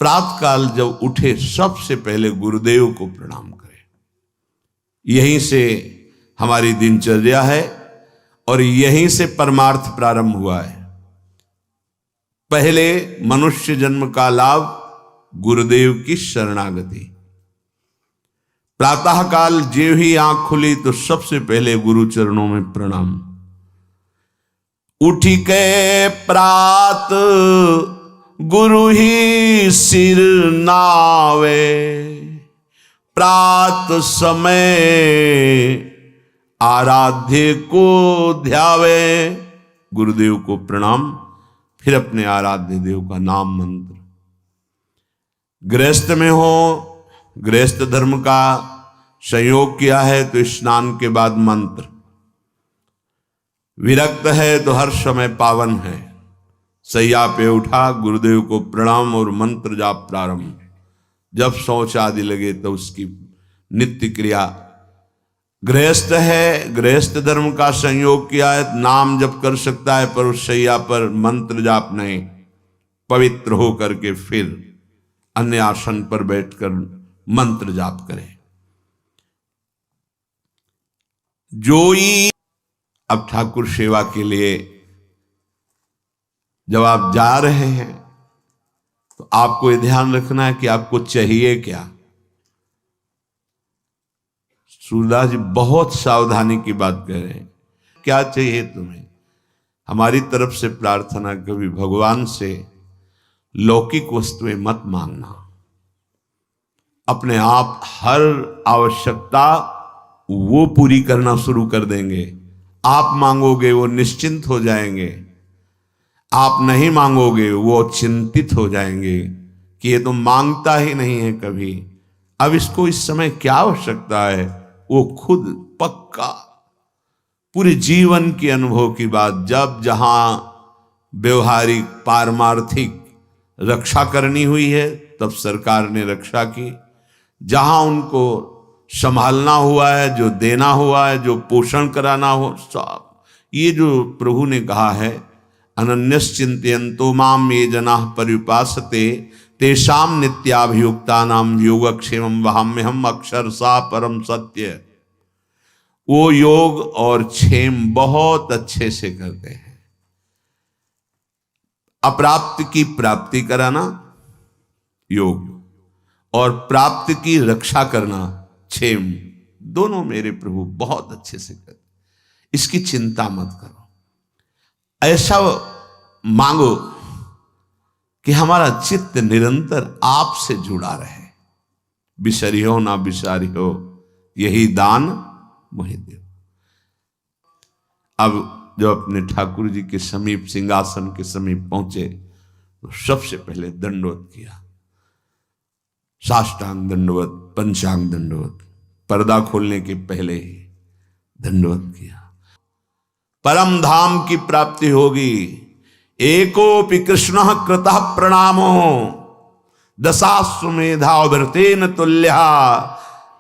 प्रातः काल जब उठे सबसे पहले गुरुदेव को प्रणाम करें। यहीं से हमारी दिनचर्या है और यहीं से परमार्थ प्रारंभ हुआ है। पहले मनुष्य जन्म का लाभ गुरुदेव की शरणागति। प्रातः काल जो ही आंख खुली तो सबसे पहले गुरु चरणों में प्रणाम। उठी के प्रात गुरु ही सिर नावे, प्रात समय आराध्य को ध्यावे। गुरुदेव को प्रणाम, फिर अपने आराध्य देव का नाम मंत्र। गृहस्थ में हो, गृहस्थ धर्म का संयोग किया है तो स्नान के बाद मंत्र। विरक्त है तो हर समय पावन है। सैया पे उठा, गुरुदेव को प्रणाम और मंत्र जाप प्रारंभ। जब शौच आदि लगे तो उसकी नित्य क्रिया। गृहस्थ है, गृहस्थ धर्म का संयोग किया है, नाम जप कर सकता है पर उस सैया पर मंत्र जाप नहीं। पवित्र हो करके फिर अन्य आसन पर बैठकर मंत्र जाप करें। जोई अब ठाकुर सेवा के लिए जब आप जा रहे हैं तो आपको ये ध्यान रखना है कि आपको चाहिए क्या। सूरदास जी बहुत सावधानी की बात कह रहे हैं। क्या चाहिए तुम्हें? हमारी तरफ से प्रार्थना कभी भगवान से लौकिक वस्तुएं मत मांगना। अपने आप हर आवश्यकता वो पूरी करना शुरू कर देंगे। आप मांगोगे वो निश्चिंत हो जाएंगे, आप नहीं मांगोगे वो चिंतित हो जाएंगे कि ये तो मांगता ही नहीं है कभी। अब इसको इस समय क्या आवश्यकता है, वो खुद पक्का पूरे जीवन के अनुभव की बात। जब जहां व्यवहारिक पारमार्थिक रक्षा करनी हुई है तब सरकार ने रक्षा की। जहां उनको संभालना हुआ है, जो देना हुआ है, जो पोषण कराना हो, सब ये जो प्रभु ने कहा है, अनन्यश्चिन्तयन्तो माम ये जनाः पर्युपासते तेषां नित्याभियुक्तानां योगक्षेमं वहाम्यहम् अक्षरशः परम सत्य। वो योग और क्षेम बहुत अच्छे से करते हैं। अप्राप्त की प्राप्ति कराना योग और प्राप्त की रक्षा करना क्षेम, दोनों मेरे प्रभु बहुत अच्छे से करते। इसकी चिंता मत करो, ऐसा मांगो कि हमारा चित्त निरंतर आपसे जुड़ा रहे। बिसरियो ना बिसारियो, यही दान मोहि देव। अब जब अपने ठाकुर जी के समीप, सिंहासन के समीप पहुंचे तो सबसे पहले दंडवत किया। साष्टांग दंडवत, पंचांग दंडवत, पर्दा खोलने के पहले ही दंडवत किया। परम धाम की प्राप्ति होगी। एकोपि कृष्णः कृतः प्रणामो दशाश्वमेधाव्रतेन तुल्यः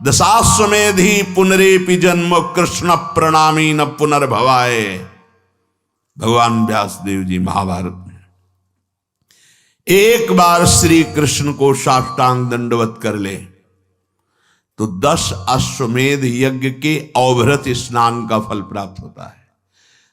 दशाश्वमेधि पुनरेपि जन्म कृष्ण प्रणामी न पुनर्भवाय। भगवान व्यासदेव जी महाभारत में एक बार श्री कृष्ण को साष्टांग दंडवत कर ले तो 10 अश्वमेध यज्ञ के अवभृत स्नान का फल प्राप्त होता है।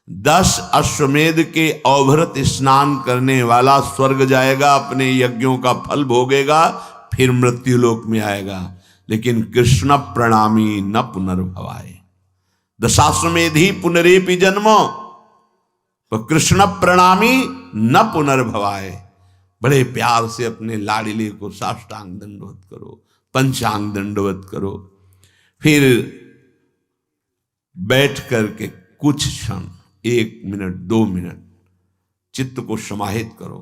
10 अश्वमेध के अवभृत स्नान करने वाला स्वर्ग जाएगा, अपने यज्ञों का फल भोगेगा, फिर मृत्युलोक में आएगा। लेकिन कृष्ण प्रणामी न पुनर्भवाय। दशाश्वमेधि पुनरेपि जन्मो, तो कृष्ण प्रणामी न पुनर्भवाय। बड़े प्यार से अपने लाड़िले को साष्टांग दंडवत करो, पंचांग दंडवत करो। फिर बैठ करके कुछ क्षण, 1 मिनट 2 मिनट चित्त को समाहित करो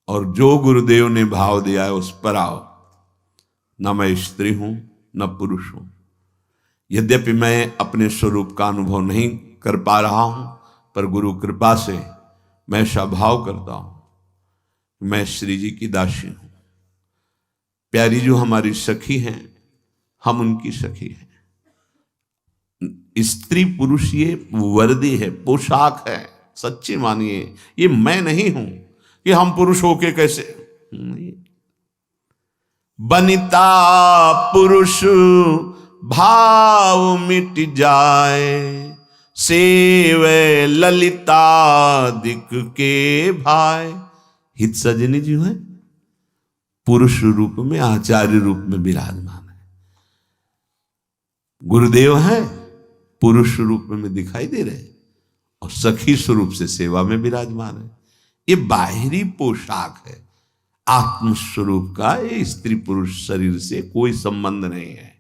और जो गुरुदेव ने भाव दिया है उस पर आओ। न मैं स्त्री हूं न पुरुष हूं। यद्यपि मैं अपने स्वरूप का अनुभव नहीं कर पा रहा हूं, पर गुरु कृपा से मैं ऐसा भाव करता हूं, मैं श्री जी की दासी हूं। प्यारी जो हमारी सखी हैं, हम उनकी सखी हैं। स्त्री पुरुष ये वर्दी है, पोशाक है। सच्ची मानिए, ये मैं नहीं हूं कि हम पुरुष होके कैसे नहीं। बनिता पुरुष भाव मिट जाए, सेवे ललिता दिक के भाई। हित सजनी जी है पुरुष रूप में, आचार्य रूप में विराजमान है। गुरुदेव है पुरुष रूप में दिखाई दे रहे, और सखी स्वरूप से सेवा में विराजमान है। ये बाहरी पोशाक है, आत्म स्वरूप का ये स्त्री पुरुष शरीर से कोई संबंध नहीं है।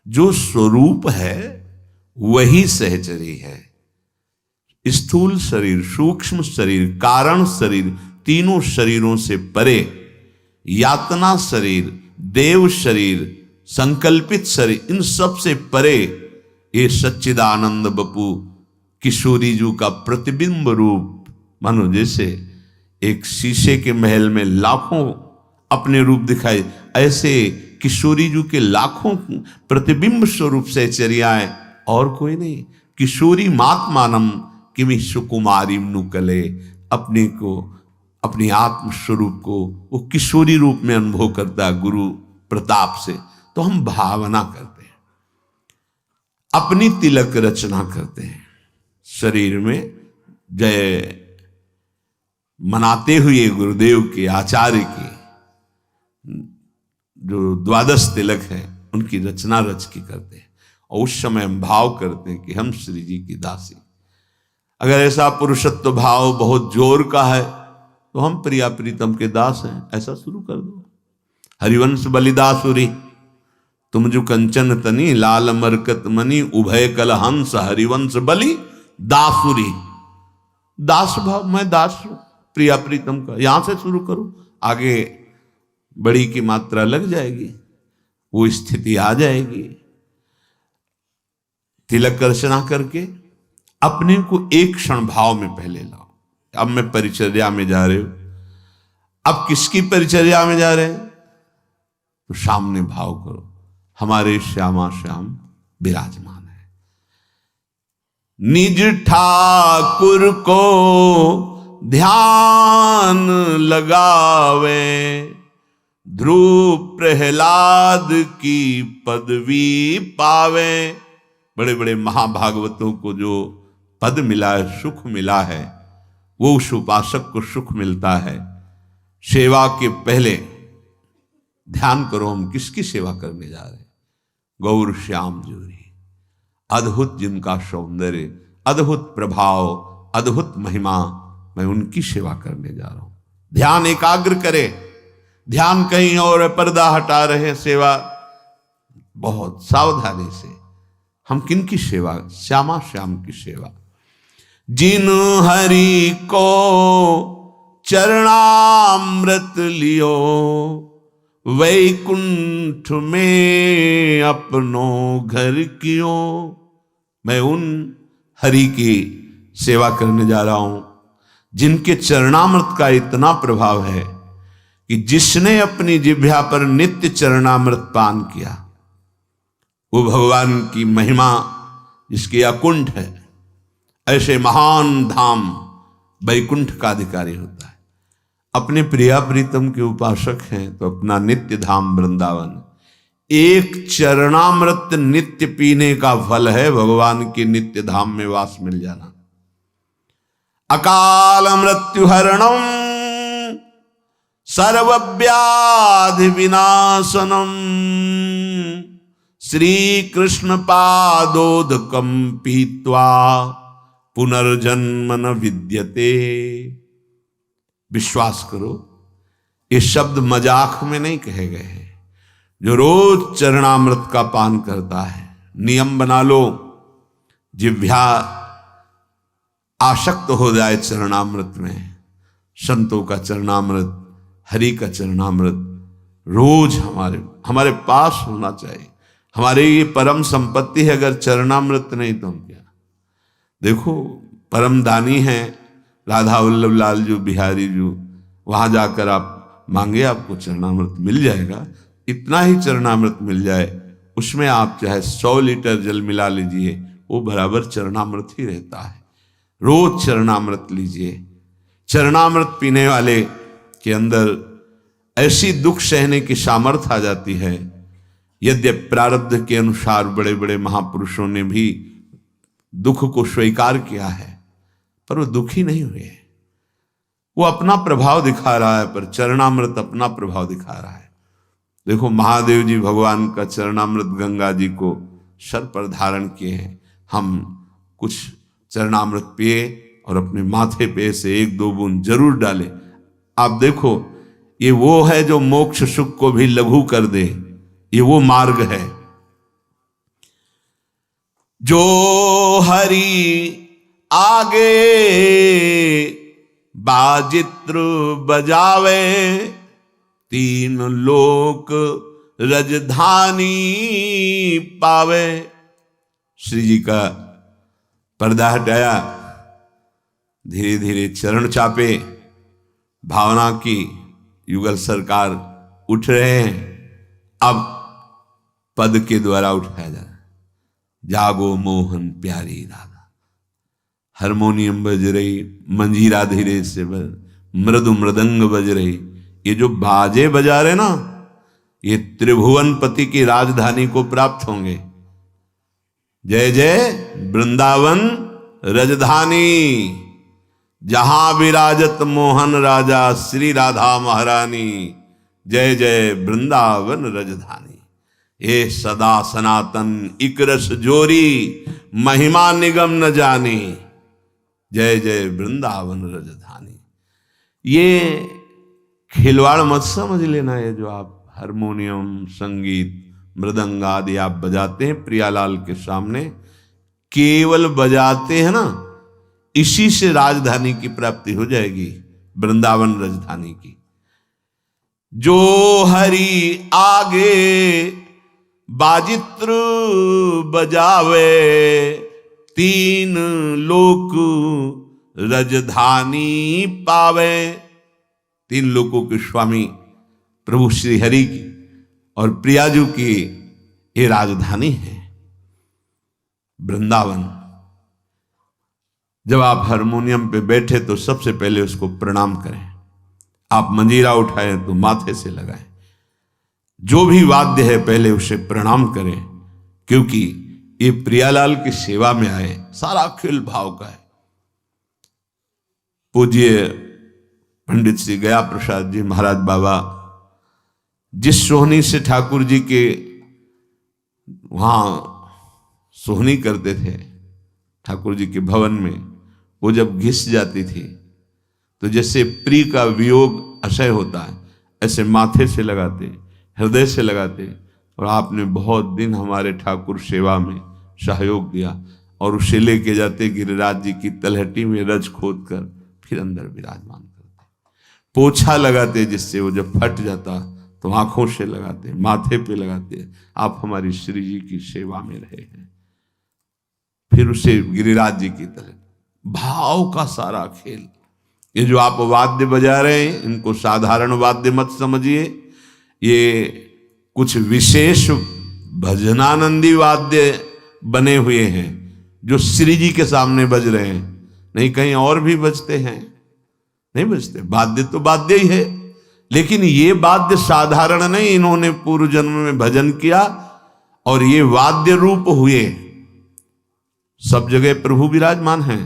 जो स्वरूप है वही सहचरी है। स्थूल शरीर, सूक्ष्म शरीर, कारण शरीर, तीनों शरीरों से परे यातना शरीर, देव शरीर, संकल्पित शरीर, इन सब से परे ये सच्चिदानंद बपू किशोरी जी का प्रतिबिंब रूप। मानो जैसे एक शीशे के महल में लाखों अपने रूप दिखाई, ऐसे किशोरी जी के लाखों प्रतिबिंब स्वरूप से चर्याएं, और कोई नहीं। किशोरी मात्मानम किमि सुकुमारी नुकले, अपने को, अपनी आत्म स्वरूप को वो किशोरी रूप में अनुभव करता है गुरु प्रताप से। तो हम भावना करते हैं, अपनी तिलक रचना करते हैं, शरीर में जय मनाते हुए गुरुदेव के, आचार्य के जो द्वादश तिलक है उनकी रचना रच के करते हैं। और उस समय हम भाव करते हैं कि हम श्री जी की दासी। अगर ऐसा पुरुषत्व भाव बहुत जोर का है तो हम प्रिया प्रीतम के दास हैं, ऐसा शुरू कर दो। हरिवंश बलिदासुरी तुम जो कंचन तनी, लाल मरकत मनी, उभय कल हंस, हरिवंश बलि दासुरी। दास भाव, मैं दास हूं प्रिया प्रीतम का, यहां से शुरू करो, आगे बड़ी की मात्रा लग जाएगी, वो स्थिति आ जाएगी। तिलक रचना करके अपने को एक क्षण भाव में पहले लाओ। अब मैं परिचर्या में जा रहे हो, अब किसकी परिचर्या में जा रहे हैं? तो सामने भाव करो, हमारे श्यामा श्याम विराजमान है। निज ठाकुर को ध्यान लगावे, ध्रुव प्रहलाद की पदवी पावे। बड़े बड़े महाभागवतों को जो पद मिला है, सुख मिला है, वो उस उपासक को सुख मिलता है। सेवा के पहले ध्यान करो, हम किसकी सेवा करने जा रहे हैं? गौर श्याम जोरी, अद्भुत जिनका सौंदर्य, अद्भुत प्रभाव, अद्भुत महिमा, मैं उनकी सेवा करने जा रहा हूं। ध्यान एकाग्र करे, ध्यान कहीं और, पर्दा हटा रहे, सेवा बहुत सावधानी से। हम किन की सेवा? श्यामा श्याम की सेवा। जिन हरि को चरणामृत लियो, वैकुंठ में अपनो घर कियो। मैं उन हरि की सेवा करने जा रहा हूं जिनके चरणामृत का इतना प्रभाव है कि जिसने अपनी जिह्वा पर नित्य चरणामृत पान किया, वो भगवान की महिमा जिसकी अकुंठ है, ऐसे महान धाम वैकुंठ का अधिकारी होता है। अपने प्रिया प्रीतम के उपासक हैं तो अपना नित्य धाम वृंदावन। एक चरणामृत नित्य पीने का फल है भगवान के नित्य धाम में वास मिल जाना। अकाल मृत्यु हरणम सर्वव्याधि विनाशनम, श्री कृष्ण पादोदकम पीत्वा पुनर्जन्म न विद्यते। विश्वास करो, ये शब्द मजाक में नहीं कहे गए हैं। जो रोज चरणामृत का पान करता है, नियम बना लो, जिह्वा आसक्त हो जाए चरणामृत में। संतों का चरणामृत, हरि का चरणामृत रोज हमारे पास होना चाहिए। हमारे ये परम संपत्ति है। अगर चरणामृत नहीं तो हम क्या? देखो, परम दानी है राधा वल्लभ लाल जी बिहारी जी, वहां जाकर आप मांगे, आपको चरणामृत मिल जाएगा। इतना ही चरणामृत मिल जाए, उसमें आप चाहे 100 लीटर जल मिला लीजिए, वो बराबर चरणामृत ही रहता है। रोज चरणामृत लीजिए। चरणामृत पीने वाले के अंदर ऐसी दुख सहने की सामर्थ्य आ जाती है। यद्यपि प्रारब्ध के अनुसार बड़े बड़े महापुरुषों ने भी दुख को स्वीकार किया है, पर वो दुखी नहीं हुए। वो अपना प्रभाव दिखा रहा है, पर चरणामृत अपना प्रभाव दिखा रहा है। देखो, महादेव जी भगवान का चरणामृत गंगा जी को सर पर धारण किए हैं। हम कुछ चरणामृत पिए और अपने माथे पे से 1-2 बूंद जरूर डालें। आप देखो, ये वो है जो मोक्ष सुख को भी लघु कर दे। ये वो मार्ग है। जो हरि आगे बाजित्र बजावे, 3 लोक रजधानी पावे। श्री जी का पर्दा हटाया, धीरे धीरे चरण चापे, भावना की युगल सरकार उठ रहे हैं। अब पद के द्वारा उठाया जा रहा है। जागो मोहन प्यारी राधा। हारमोनियम बज रही, मंजीरा धीरे से मृदु मृदंग बज रही। ये जो बाजे बजा रहे ना, ये त्रिभुवनपति की राजधानी को प्राप्त होंगे। जय जय वृंदावन रजधानी, जहां विराजत मोहन राजा श्री राधा महारानी। जय जय वृंदावन रजधानी। ये सदा सनातन इकरस जोरी, महिमा निगम न जानी। जय जय वृंदावन रजधानी। ये खिलवाड़ मत समझ लेना। ये जो आप हारमोनियम, संगीत, मृदंग आदि आप बजाते हैं प्रियालाल के सामने, केवल बजाते हैं ना, इसी से राजधानी की प्राप्ति हो जाएगी, वृंदावन राजधानी की। जो हरि आगे बाजित्र बजावे, 3 लोक राजधानी पावे। 3 लोकों के स्वामी प्रभु श्री हरि की और प्रियाजू की ये राजधानी है वृंदावन। जब आप हारमोनियम पे बैठे तो सबसे पहले उसको प्रणाम करें। आप मंजीरा उठाएं तो माथे से लगाएं। जो भी वाद्य है पहले उसे प्रणाम करें, क्योंकि ये प्रियालाल की सेवा में आए। सारा खेल भाव का है। पूज्य पंडित श्री गया प्रसाद जी महाराज बाबा जिस सोहनी से ठाकुर जी के वहां सोहनी करते थे, ठाकुर जी के भवन में, वो जब घिस जाती थी तो जैसे प्रिय का वियोग असह्य होता है, ऐसे माथे से लगाते, हृदय से लगाते। और आपने बहुत दिन हमारे ठाकुर सेवा में सहयोग दिया और उसे लेके जाते गिरिराज जी की तलहटी में रज खोद कर फिर अंदर विराजमान करते। पोछा लगाते, जिससे वो जब फट जाता तो आंखों से लगाते, माथे पे लगाते। आप हमारी श्री जी की सेवा में रहे हैं। फिर उसे गिरिराज जी की तरह भाव का सारा खेल। ये जो आप वाद्य बजा रहे हैं, इनको साधारण वाद्य मत समझिए। ये कुछ विशेष भजनानंदी वाद्य बने हुए हैं जो श्री जी के सामने बज रहे हैं। नहीं कहीं और भी बजते हैं, नहीं बजते। वाद्य तो वाद्य ही है, लेकिन ये वाद्य साधारण नहीं। इन्होंने पूर्व जन्म में भजन किया और ये वाद्य रूप हुए। सब जगह प्रभु विराजमान हैं।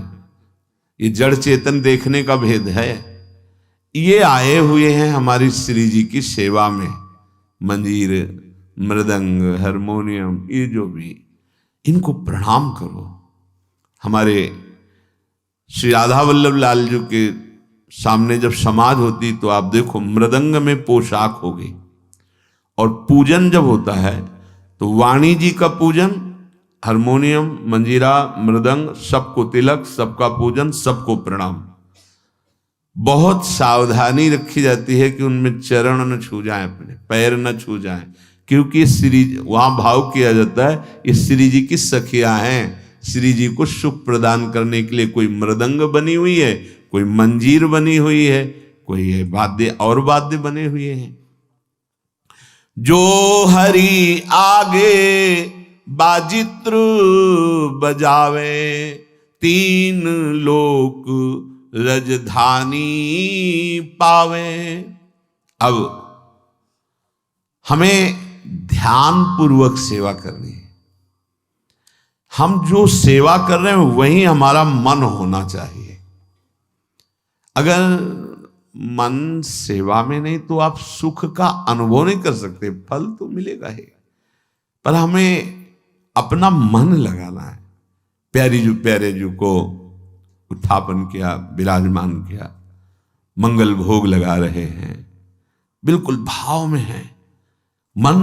ये जड़ चेतन देखने का भेद है। ये आए हुए हैं हमारी श्री जी की सेवा में। मंजीर, मृदंग, हारमोनियम, ये जो भी, इनको प्रणाम करो। हमारे श्री राधा वल्लभ लाल जी के सामने जब समाज होती तो आप देखो मृदंग में पोशाक होगी, और पूजन जब होता है तो वाणी जी का पूजन, हारमोनियम, मंजीरा, मृदंग, सबको तिलक, सबका पूजन, सबको प्रणाम। बहुत सावधानी रखी जाती है कि उनमें चरण न छू जाएं, अपने पैर न छू जाएं, क्योंकि श्री वहां भाव किया जाता है ये श्री जी की सखियां हैं। श्री जी को सुख प्रदान करने के लिए कोई मृदंग बनी हुई है, कोई मंजीर बनी हुई है, कोई वाद्य और वाद्य बने हुए हैं। जो हरि आगे बाजित्र बजावे, 3 लोक राजधानी पावे। अब हमें ध्यान पूर्वक सेवा करनी है। हम जो सेवा कर रहे हैं वही हमारा मन होना चाहिए। अगर मन सेवा में नहीं तो आप सुख का अनुभव नहीं कर सकते। फल तो मिलेगा ही, पर हमें अपना मन लगाना है। प्यारे जू को उत्थापन किया, विराजमान किया, मंगल भोग लगा रहे हैं, बिल्कुल भाव में है। मन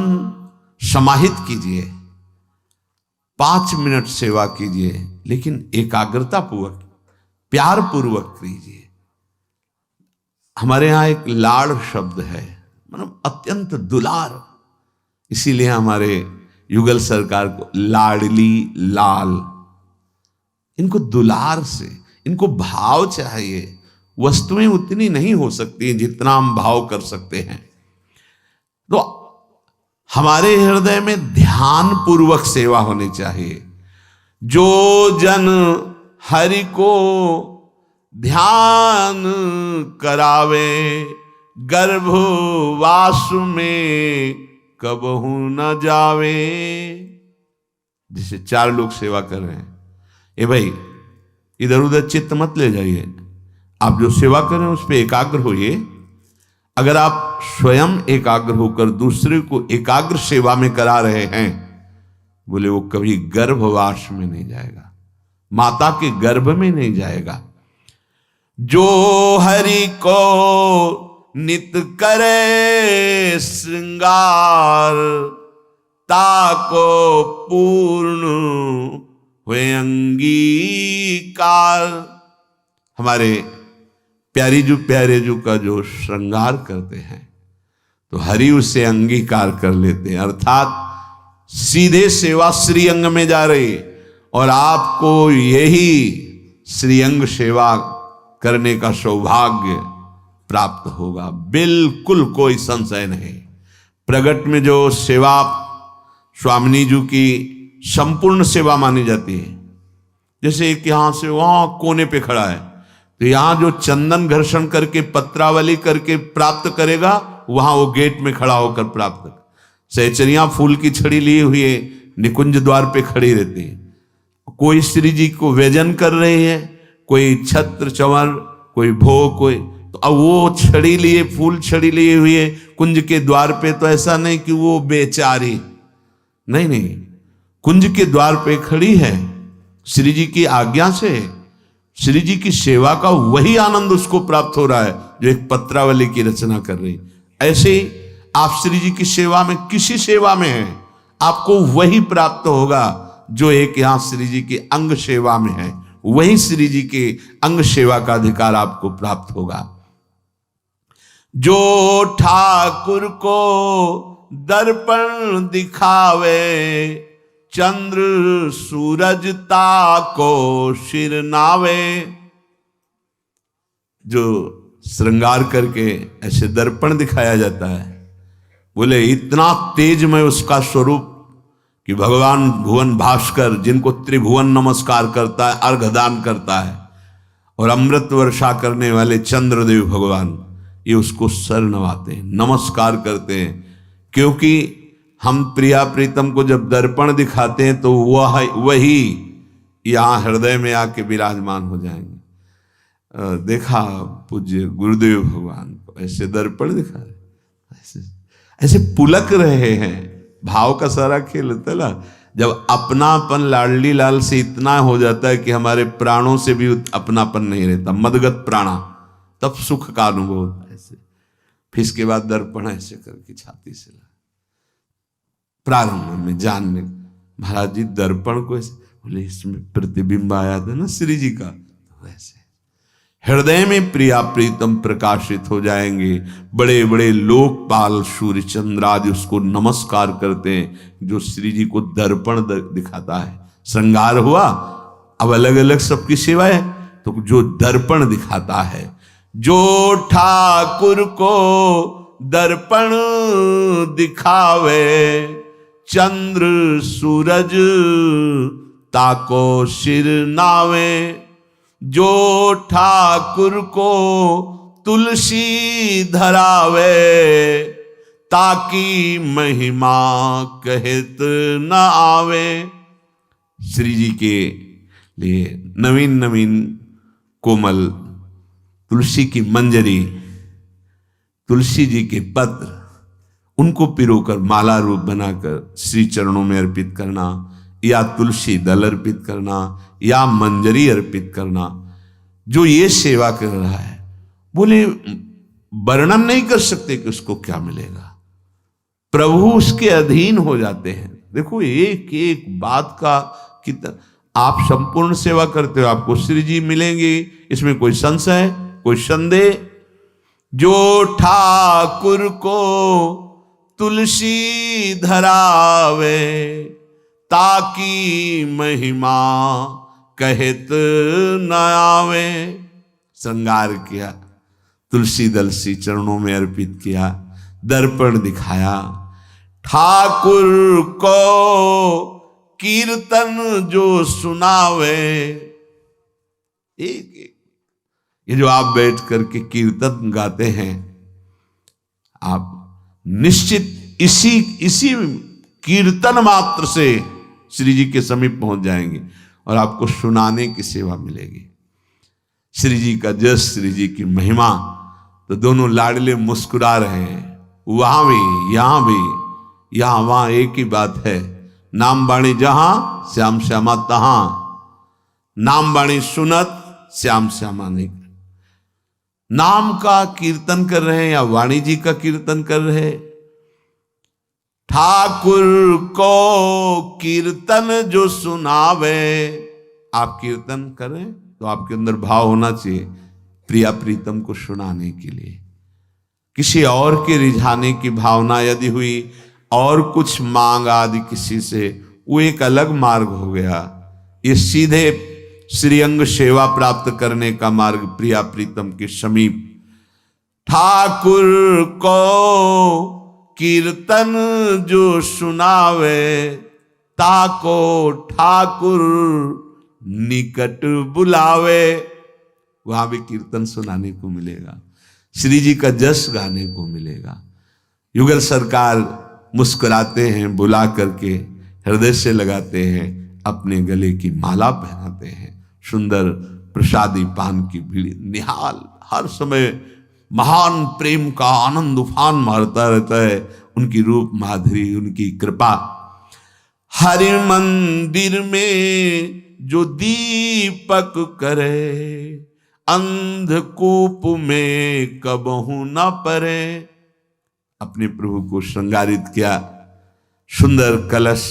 समाहित कीजिए, 5 मिनट सेवा कीजिए, लेकिन एकाग्रता पूर्वक, प्यार पूर्वक कीजिए। हमारे यहाँ एक लाड़ शब्द है, मतलब अत्यंत दुलार, इसीलिए हमारे युगल सरकार को लाडली लाल, इनको दुलार से, इनको भाव चाहिए। वस्तुएं उतनी नहीं हो सकती जितना हम भाव कर सकते हैं। तो हमारे हृदय में ध्यान पूर्वक सेवा होनी चाहिए। जो जन हरि को ध्यान करावे, गर्भवास में कबहू न जावे। जैसे 4 लोग सेवा कर रहे हैं, ए भाई इधर उधर चित्त मत ले जाइए, आप जो सेवा कर रहे हैं उस पर एकाग्र होइए। अगर आप स्वयं एकाग्र होकर दूसरे को एकाग्र सेवा में करा रहे हैं, बोले वो कभी गर्भवास में नहीं जाएगा, माता के गर्भ में नहीं जाएगा। जो हरि को नित करे श्रृंगार, ताको पूर्ण हुए अंगीकार। हमारे प्यारे जू का जो श्रृंगार करते हैं तो हरि उससे अंगीकार कर लेते हैं, अर्थात सीधे सेवा श्रीअंग में जा रही, और आपको यही श्रीअंग सेवा करने का सौभाग्य प्राप्त होगा। बिल्कुल कोई संशय नहीं। प्रगट में जो सेवा स्वामिनी जी की संपूर्ण सेवा मानी जाती है, जैसे एक यहां से वहां कोने पे खड़ा है, तो यहां जो चंदन घर्षण करके पत्रावली करके प्राप्त करेगा, वहां वो गेट में खड़ा होकर प्राप्त कर। सहचरियां फूल की छड़ी लिए हुए निकुंज द्वार पे खड़ी रहती है। कोई श्री जी को व्यजन कर रहे हैं, कोई छत्र चंवर, कोई भोग, कोई, तो अब वो छड़ी लिए, फूल छड़ी लिए हुए कुंज के द्वार पे, तो ऐसा नहीं कि वो बेचारी, नहीं, कुंज के द्वार पे खड़ी है, श्री जी की आज्ञा से श्री जी की सेवा का वही आनंद उसको प्राप्त हो रहा है जो एक पत्रावली की रचना कर रही। ऐसे ही आप श्री जी की सेवा में, किसी सेवा में हैं, आपको वही प्राप्त होगा जो एक यहां श्री जी की अंग सेवा में है, वही श्री जी के अंग सेवा का अधिकार आपको प्राप्त होगा। जो ठाकुर को दर्पण दिखावे, चंद्र सूरज ताको सिर नावे। जो श्रृंगार करके ऐसे दर्पण दिखाया जाता है, बोले इतना तेजमय उसका स्वरूप कि भगवान भुवन भास्कर, जिनको त्रिभुवन नमस्कार करता है, अर्घदान करता है, और अमृत वर्षा करने वाले चंद्रदेव भगवान, ये उसको सर नवाते हैं, नमस्कार करते हैं। क्योंकि हम प्रिया प्रीतम को जब दर्पण दिखाते हैं तो वही यहाँ हृदय में आके विराजमान हो जाएंगे। देखा पूज्य गुरुदेव भगवान को ऐसे दर्पण दिखा रहे, ऐसे पुलक रहे हैं। भाव का सारा खेल होता है ना, जब अपनापन लाडली लाल से इतना हो जाता है कि हमारे प्राणों से भी अपनापन नहीं रहता, मदगत प्राणा, तब सुख का अनुभव होता है। ऐसे फिर इसके बाद दर्पण ऐसे करके छाती से प्रारंभ में जानने, महाराज जी दर्पण को ऐसे, बोले इसमें प्रतिबिंब आया था ना श्री जी का, तो वैसे हृदय में प्रिया प्रीतम प्रकाशित हो जाएंगे। बड़े बड़े लोकपाल सूर्य चंद्र आदि उसको नमस्कार करते हैं, जो श्री जी को दर्पण दिखाता है। श्रृंगार हुआ, अब अलग अलग सबकी सेवा है, तो जो दर्पण दिखाता है, जो ठाकुर को दर्पण दिखावे, चंद्र सूरज ताको सिर नावे। जो ठाकुर को तुलसी धरावे, ताकि महिमा कहत न आवे। श्री जी के लिए नवीन नवीन कोमल तुलसी की मंजरी, तुलसी जी के पत्र, उनको पिरोकर माला रूप बनाकर श्री चरणों में अर्पित करना, या तुलसी दल अर्पित करना, या मंजरी अर्पित करना। जो ये सेवा कर रहा है, बोले वर्णन नहीं कर सकते कि उसको क्या मिलेगा। प्रभु उसके अधीन हो जाते हैं। देखो एक एक बात का कितना, आप संपूर्ण सेवा करते हो, आपको श्री जी मिलेंगे, इसमें कोई संशय, कोई संदेह। जो ठाकुर को तुलसी धरावे, ताकि महिमा कहत न आवे। श्रृंगार किया, तुलसी दल श्री चरणों में अर्पित किया, दर्पण दिखाया। ठाकुर को कीर्तन जो सुनावे, एक एक ये जो आप बैठ करके कीर्तन गाते हैं, आप निश्चित इसी कीर्तन मात्र से श्री जी के समीप पहुंच जाएंगे और आपको सुनाने की सेवा मिलेगी। श्री जी का जस, श्री जी की महिमा। तो दोनों लाडले मुस्कुरा रहे हैं, वहां भी यहां भी, यहां वहां एक ही बात है। नाम बाणी जहां श्याम श्यामा तहां, नाम बाणी सुनत श्याम श्यामा नहीं। नाम का कीर्तन कर रहे हैं या वाणी जी का कीर्तन कर रहे हैं। ठाकुर को कीर्तन जो सुनावे, आप कीर्तन करें तो आपके अंदर भाव होना चाहिए प्रिया प्रीतम को सुनाने के लिए। किसी और के रिझाने की भावना यदि हुई और कुछ मांग आदि किसी से, वो एक अलग मार्ग हो गया। ये सीधे श्रीअंग सेवा प्राप्त करने का मार्ग प्रिया प्रीतम के समीप। ठाकुर को कीर्तन जो सुनावे, ताको ठाकुर निकट बुलावे। वहां भी कीर्तन सुनाने को मिलेगा, श्री जी का जस गाने को मिलेगा। युगल सरकार मुस्कुराते हैं, बुला करके हृदय से लगाते हैं, अपने गले की माला पहनाते हैं। सुंदर प्रसादी पान की भीड़ निहाल, हर समय महान प्रेम का आनंद उफान मारता रहता है। उनकी रूप माधुरी, उनकी कृपा। हरि मंदिर में जो दीपक करे, अंधकूप में कबहू न परे। अपने प्रभु को श्रृंगारित किया, सुंदर कलश,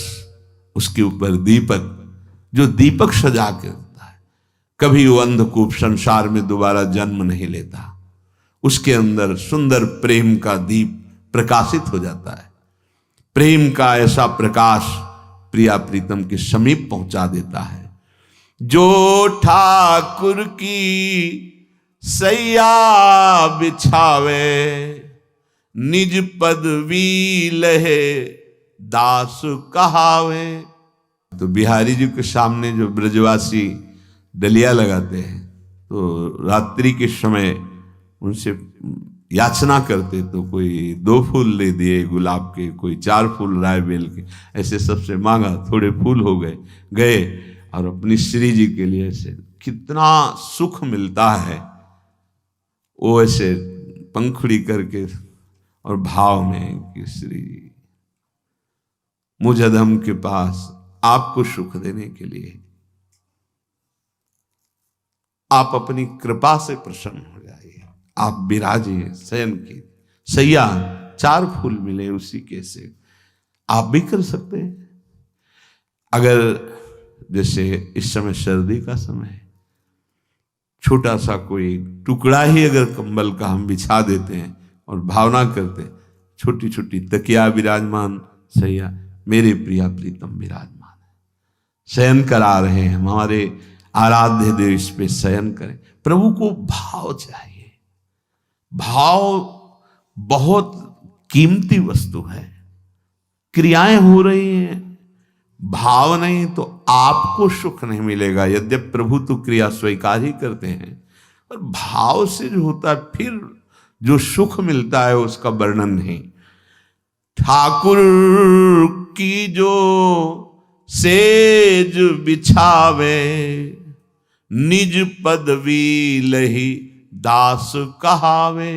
उसके ऊपर दीपक, जो दीपक सजा के होता है, कभी वो अंधकूप संसार में दोबारा जन्म नहीं लेता। उसके अंदर सुंदर प्रेम का दीप प्रकाशित हो जाता है। प्रेम का ऐसा प्रकाश प्रिया प्रीतम के समीप पहुंचा देता है। जो ठाकुर की सैया बिछावे, निज पदवी लहे दास कहावे। तो बिहारी जी के सामने जो ब्रजवासी डलिया लगाते हैं, तो रात्रि के समय उनसे याचना करते, तो कोई 2 फूल ले दिए गुलाब के, कोई 4 फूल राय बेल के, ऐसे सबसे मांगा, थोड़े फूल हो गए और अपनी श्री जी के लिए ऐसे कितना सुख मिलता है। वो ऐसे पंखुड़ी करके और भाव में कि श्री जी मुझ अधम के पास आपको सुख देने के लिए आप अपनी कृपा से प्रसन्न हो जाइए। आप विराजिए शयन की सैया, 4 फूल मिले उसी के से आप भी कर सकते हैं। अगर जैसे इस समय सर्दी का समय है, छोटा सा कोई टुकड़ा ही अगर कंबल का हम बिछा देते हैं और भावना करते, छोटी छोटी तकिया विराजमान, सैया मेरे प्रिया प्रीतम विराजमान है, शयन करा रहे हैं, हमारे आराध्य देव इस पे शयन करें। प्रभु को भाव चाहिए। भाव बहुत कीमती वस्तु है। क्रियाएं हो रही हैं, भाव नहीं तो आपको सुख नहीं मिलेगा। यद्यपि प्रभु तो क्रिया स्वीकार ही करते हैं, पर भाव से जो होता है फिर जो सुख मिलता है उसका वर्णन नहीं। ठाकुर की जो सेज बिछावे, निज पदवी लही दास कहावे।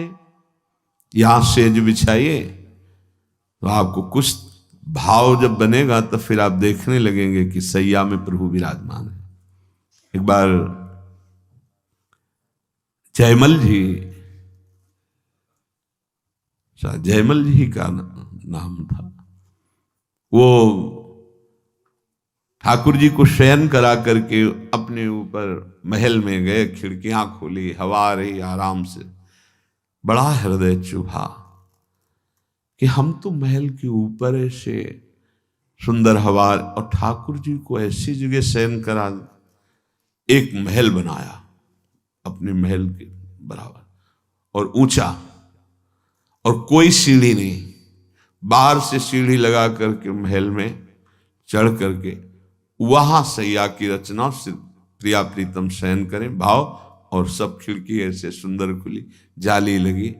यहां सेज बिछाइए तो आपको कुछ भाव जब बनेगा तो फिर आप देखने लगेंगे कि सैया में प्रभु विराजमान है। एक बार जयमल जी का नाम था, वो ठाकुर जी को शयन करा करके अपने ऊपर महल में गए, खिड़कियां खोली, हवा आ रही आराम से। बड़ा हृदय चुभा कि हम तो महल के ऊपर ऐसे सुंदर हवा, और ठाकुर जी को ऐसी जगह शयन करा, एक महल बनाया अपने महल के बराबर और ऊंचा, और कोई सीढ़ी नहीं, बाहर से सीढ़ी लगा करके महल में चढ़ करके वहां सैया की रचना, प्रिया प्रीतम शयन करें भाव, और सब खिड़की ऐसे सुंदर खुली, जाली लगी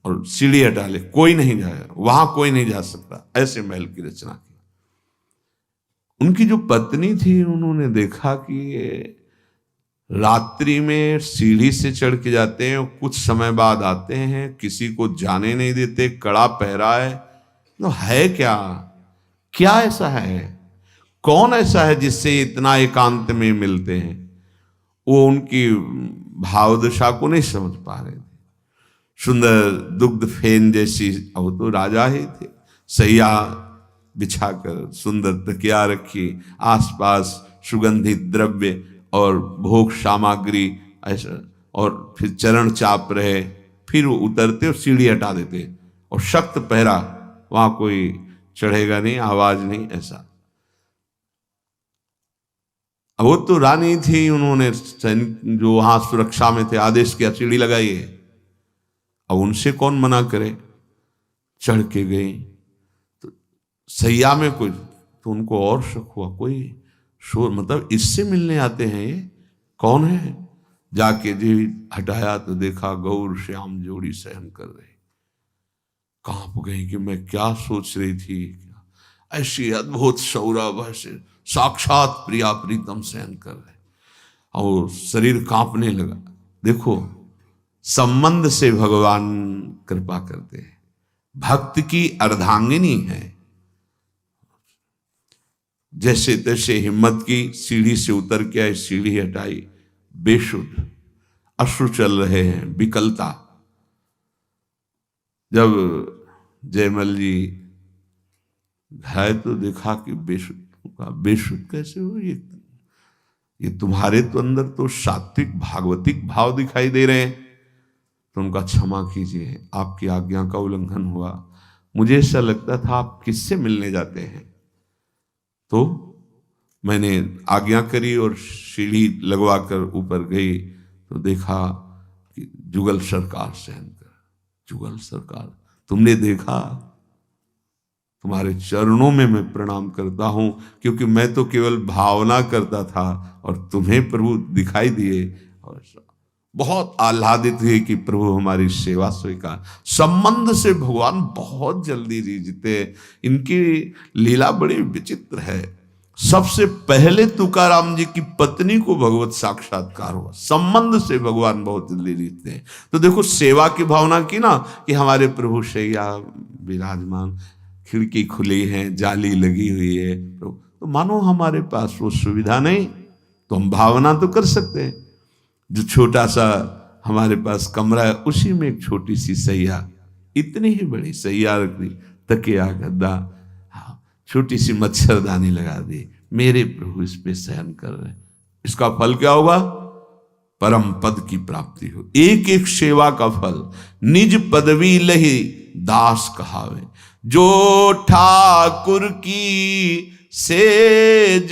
और सीढ़ी हटा ले, कोई नहीं जाएगा वहां, कोई नहीं जा सकता, ऐसे महल की रचना की। उनकी जो पत्नी थी, उन्होंने देखा कि ये रात्रि में सीढ़ी से चढ़ के जाते हैं और कुछ समय बाद आते हैं, किसी को जाने नहीं देते, कड़ा पहरा है, तो है क्या ऐसा है, कौन ऐसा है जिससे इतना एकांत में मिलते हैं। वो उनकी भावदशा को नहीं समझ पा रहे थे। सुंदर दुग्ध फेन जैसी, वो तो राजा ही थे, सैया बिछाकर सुंदर तकिया रखी, आसपास सुगंधित द्रव्य और भोग सामग्री ऐसा, और फिर चरण चाप रहे, फिर वो उतरते और सीढ़ी हटा देते, और सख्त पहरा, वहां कोई चढ़ेगा नहीं, आवाज नहीं, ऐसा। अब वो तो रानी थी, उन्होंने जो वहां सुरक्षा में थे आदेश किया सीढ़ी लगाइए। अब उनसे कौन मना करे, चढ़ के गई तो सैया में कोई, तो उनको और शक हुआ, कोई शोर, मतलब इससे मिलने आते हैं, ये कौन है। जाके जी हटाया तो देखा गौर श्याम जोड़ी शयन कर रहे। कांप गई कि मैं क्या सोच रही थी, ऐसी अद्भुत सौरभ, ऐसे साक्षात प्रिया प्रीतम शयन कर रहे, और शरीर कांपने लगा। देखो, संबंध से भगवान कृपा करते हैं, भक्त की अर्धांगिनी है, जैसे तैसे हिम्मत की, सीढ़ी से उतर के आई, सीढ़ी हटाई, बेशुद्ध, अश्रु चल रहे हैं, विकलता। जब जयमल जी घाय तो देखा कि बेशुद्ध, बेशुद्ध कैसे हो, ये तुम्हारे तो अंदर तो सात्विक भागवतिक भाव दिखाई दे रहे हैं। तो उनका क्षमा कीजिए, आपकी आज्ञा का उल्लंघन हुआ, मुझे ऐसा लगता था आप किससे मिलने जाते हैं। तो मैंने आज्ञा करी और सीढ़ी लगवा कर ऊपर गई तो देखा कि जुगल सरकार शयन कर। जुगल सरकार, तुमने देखा, तुम्हारे चरणों में मैं प्रणाम करता हूं, क्योंकि मैं तो केवल भावना करता था और तुम्हें प्रभु दिखाई दिए, और बहुत आह्लादित हुए कि प्रभु हमारी सेवा स्वीकार। संबंध से भगवान बहुत जल्दी रिझते, इनकी लीला बड़ी विचित्र है। सबसे पहले तुकाराम जी की पत्नी को भगवत साक्षात्कार हुआ, संबंध से भगवान बहुत जल्दी रिझते हैं। तो देखो, सेवा की भावना की ना, कि हमारे प्रभु शैया विराजमान, खिड़की खुली है, जाली लगी हुई है, तो मानो हमारे पास वो सुविधा नहीं, तो हम भावना तो कर सकते हैं। जो छोटा सा हमारे पास कमरा है, उसी में एक छोटी सी सैया, इतनी ही बड़ी सैया रख दी, तकिया गद्दा, छोटी सी मच्छरदानी लगा दी, मेरे प्रभु इस पे शयन कर रहे हैं। इसका फल क्या होगा? परम पद की प्राप्ति हो। एक एक सेवा का फल, निज पदवी लही दास कहावे, जो ठाकुर की सेज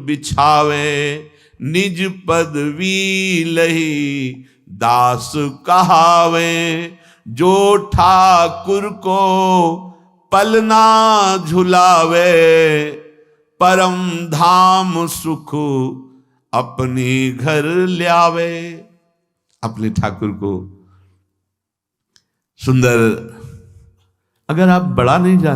बिछावे, निज पदवी लही दास कहावे, जो ठाकुर को पलना झुलावे, परम धाम सुख अपने घर ल्यावे। अपने ठाकुर को सुंदर, अगर आप बड़ा नहीं जानते